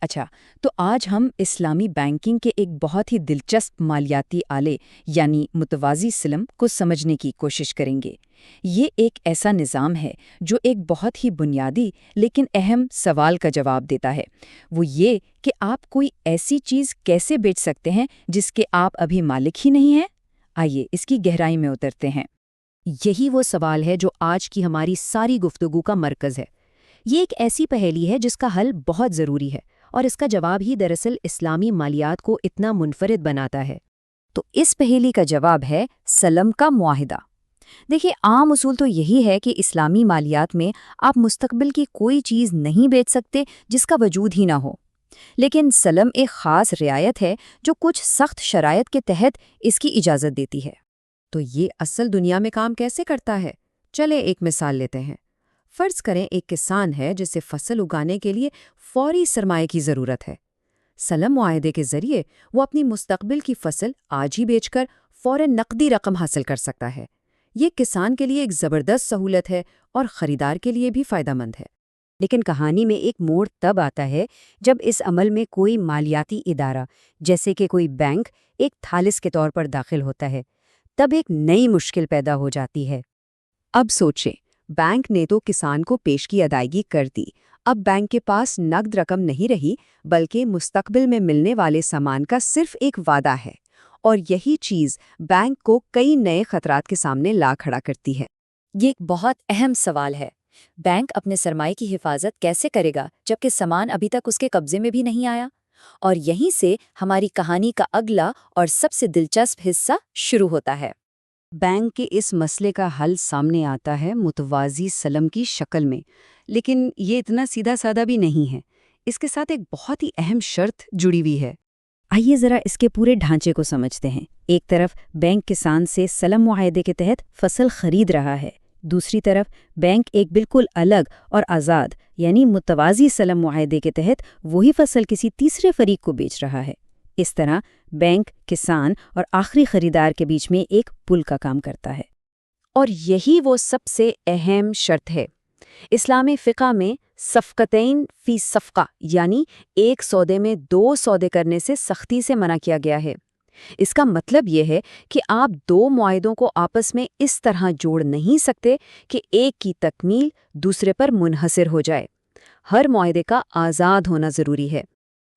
اچھا، تو آج ہم اسلامی بینکنگ کے ایک بہت ہی دلچسپ مالیاتی آلے یعنی متوازی سلم کو سمجھنے کی کوشش کریں گے۔ یہ ایک ایسا نظام ہے جو ایک بہت ہی بنیادی لیکن اہم سوال کا جواب دیتا ہے۔ وہ یہ کہ آپ کوئی ایسی چیز کیسے بیچ سکتے ہیں جس کے آپ ابھی مالک ہی نہیں ہیں؟ آئیے اس کی گہرائی میں اترتے ہیں۔ یہی وہ سوال ہے جو آج کی ہماری ساری گفتگو کا مرکز ہے۔ یہ ایک ایسی پہیلی ہے جس کا حل بہت ضروری ہے، اور اس کا جواب ہی دراصل اسلامی مالیات کو اتنا منفرد بناتا ہے۔ تو اس پہیلی کا جواب ہے سلم کا معاہدہ۔ دیکھیے، عام اصول تو یہی ہے کہ اسلامی مالیات میں آپ مستقبل کی کوئی چیز نہیں بیچ سکتے جس کا وجود ہی نہ ہو۔ لیکن سلم ایک خاص رعایت ہے جو کچھ سخت شرائط کے تحت اس کی اجازت دیتی ہے۔ تو یہ اصل دنیا میں کام کیسے کرتا ہے؟ چلیں ایک مثال لیتے ہیں۔ فرض کریں ایک کسان ہے جسے فصل اگانے کے لیے فوری سرمایہ کی ضرورت ہے۔ سلم معاہدے کے ذریعے وہ اپنی مستقبل کی فصل آج ہی بیچ کر فوراً نقدی رقم حاصل کر سکتا ہے۔ یہ کسان کے لیے ایک زبردست سہولت ہے اور خریدار کے لیے بھی فائدہ مند ہے۔ لیکن کہانی میں ایک موڑ تب آتا ہے جب اس عمل میں کوئی مالیاتی ادارہ جیسے کہ کوئی بینک ایک تھالس کے طور پر داخل ہوتا ہے۔ تب ایک نئی مشکل پیدا ہو جاتی ہے۔ اب سوچیں، بینک نے تو کسان کو پیش کی ادائیگی کر دی۔ اب بینک کے پاس نقد رقم نہیں رہی، بلکہ مستقبل میں ملنے والے سامان کا صرف ایک وعدہ ہے، اور یہی چیز بینک کو کئی نئے خطرات کے سامنے لا کھڑا کرتی ہے۔ یہ ایک بہت اہم سوال ہے۔ بینک اپنے سرمایہ کی حفاظت کیسے کرے گا جبکہ سامان ابھی تک اس کے قبضے میں بھی نہیں آیا؟ اور یہیں سے ہماری کہانی کا اگلا اور سب سے دلچسپ حصہ شروع ہوتا ہے۔ بینک کے اس مسئلے کا حل سامنے آتا ہے متوازی سلم کی شکل میں، لیکن یہ اتنا سیدھا سادہ بھی نہیں ہے۔ اس کے ساتھ ایک بہت ہی اہم شرط جڑی ہوئی ہے۔ آئیے ذرا اس کے پورے ڈھانچے کو سمجھتے ہیں۔ ایک طرف بینک کسان سے سلم معاہدے کے تحت فصل خرید رہا ہے، دوسری طرف بینک ایک بالکل الگ اور آزاد یعنی متوازی سلم معاہدے کے تحت وہی فصل کسی تیسرے فریق کو بیچ رہا ہے۔ اس طرح بینک کسان اور آخری خریدار کے بیچ میں ایک پل کا کام کرتا ہے۔ اور یہی وہ سب سے اہم شرط ہے۔ اسلامی فقہ میں صفقتین فی صفقہ یعنی ایک سودے میں دو سودے کرنے سے سختی سے منع کیا گیا ہے۔ اس کا مطلب یہ ہے کہ آپ دو معاہدوں کو آپس میں اس طرح جوڑ نہیں سکتے کہ ایک کی تکمیل دوسرے پر منحصر ہو جائے۔ ہر معاہدے کا آزاد ہونا ضروری ہے۔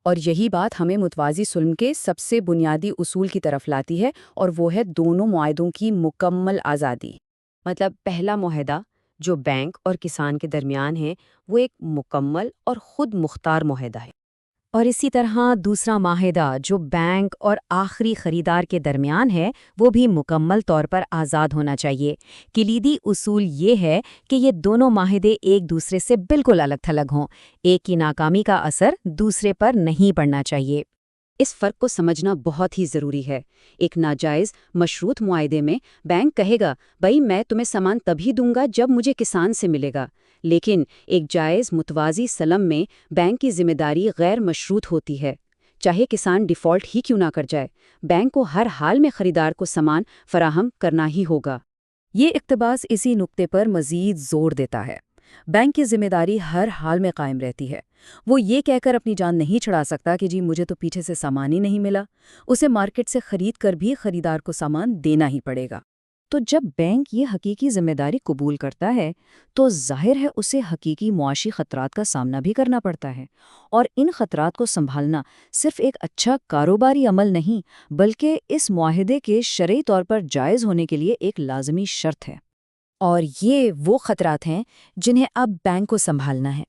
اور یہی بات ہمیں متوازی سلم کے سب سے بنیادی اصول کی طرف لاتی ہے، اور وہ ہے دونوں معاہدوں کی مکمل آزادی۔ مطلب پہلا معاہدہ جو بینک اور کسان کے درمیان ہے وہ ایک مکمل اور خود مختار معاہدہ ہے، اور اسی طرح دوسرا معاہدہ جو بینک اور آخری خریدار کے درمیان ہے وہ بھی مکمل طور پر آزاد ہونا چاہیے۔ کلیدی اصول یہ ہے کہ یہ دونوں معاہدے ایک دوسرے سے بالکل الگ تھلگ ہوں، ایک کی ناکامی کا اثر دوسرے پر نہیں پڑنا چاہیے۔ اس فرق کو سمجھنا بہت ہی ضروری ہے۔ ایک ناجائز مشروط معاہدے میں بینک کہے گا بھائی میں تمہیں سامان تبھی دوں گا جب مجھے کسان سے ملے گا، لیکن ایک جائز متوازی سلم میں بینک کی ذمہ داری غیر مشروط ہوتی ہے۔ چاہے کسان ڈیفالٹ ہی کیوں نہ کر جائے، بینک کو ہر حال میں خریدار کو سامان فراہم کرنا ہی ہوگا۔ یہ اقتباس اسی نقطے پر مزید زور دیتا ہے۔ بینک کی ذمہ داری ہر حال میں قائم رہتی ہے۔ وہ یہ کہہ کر اپنی جان نہیں چھڑا سکتا کہ جی مجھے تو پیچھے سے سامان ہی نہیں ملا، اسے مارکیٹ سے خرید کر بھی خریدار کو سامان دینا ہی پڑے گا۔ تو جب بینک یہ حقیقی ذمہ داری قبول کرتا ہے تو ظاہر ہے اسے حقیقی معاشی خطرات کا سامنا بھی کرنا پڑتا ہے، اور ان خطرات کو سنبھالنا صرف ایک اچھا کاروباری عمل نہیں بلکہ اس معاہدے کے شرعی طور پر جائز ہونے کے لیے ایک لازمی شرط ہے۔ اور یہ وہ خطرات ہیں جنہیں اب بینک کو سنبھالنا ہے۔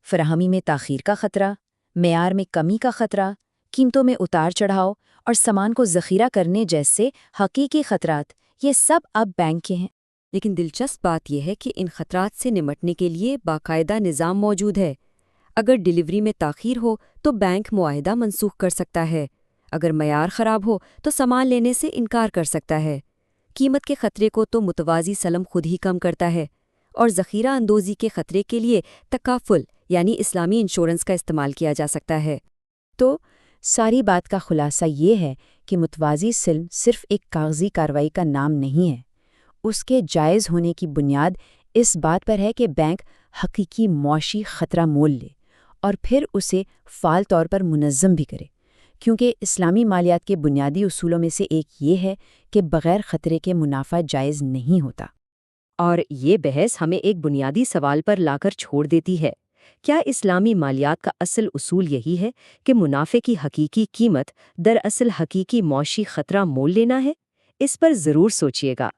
فراہمی میں تاخیر کا خطرہ، معیار میں کمی کا خطرہ، قیمتوں میں اتار چڑھاؤ اور سامان کو ذخیرہ کرنے جیسے حقیقی خطرات، یہ سب اب بینک کے ہیں۔ لیکن دلچسپ بات یہ ہے کہ ان خطرات سے نمٹنے کے لیے باقاعدہ نظام موجود ہے۔ اگر ڈیلیوری میں تاخیر ہو تو بینک معاہدہ منسوخ کر سکتا ہے، اگر معیار خراب ہو تو سامان لینے سے انکار کر سکتا ہے۔ قیمت کے خطرے کو تو متوازی سلم خود ہی کم کرتا ہے، اور ذخیرہ اندوزی کے خطرے کے لیے تکافل یعنی اسلامی انشورنس کا استعمال کیا جا سکتا ہے۔ تو ساری بات کا خلاصہ یہ ہے کہ متوازی سلم صرف ایک کاغذی کارروائی کا نام نہیں ہے۔ اس کے جائز ہونے کی بنیاد اس بات پر ہے کہ بینک حقیقی معاشی خطرہ مول لے اور پھر اسے فعال طور پر منظم بھی کرے، کیونکہ اسلامی مالیات کے بنیادی اصولوں میں سے ایک یہ ہے کہ بغیر خطرے کے منافع جائز نہیں ہوتا۔ اور یہ بحث ہمیں ایک بنیادی سوال پر لا کر چھوڑ دیتی ہے۔ کیا اسلامی مالیات کا اصل اصول یہی ہے کہ منافع کی حقیقی قیمت دراصل حقیقی معاشی خطرہ مول لینا ہے؟ اس پر ضرور سوچیے گا۔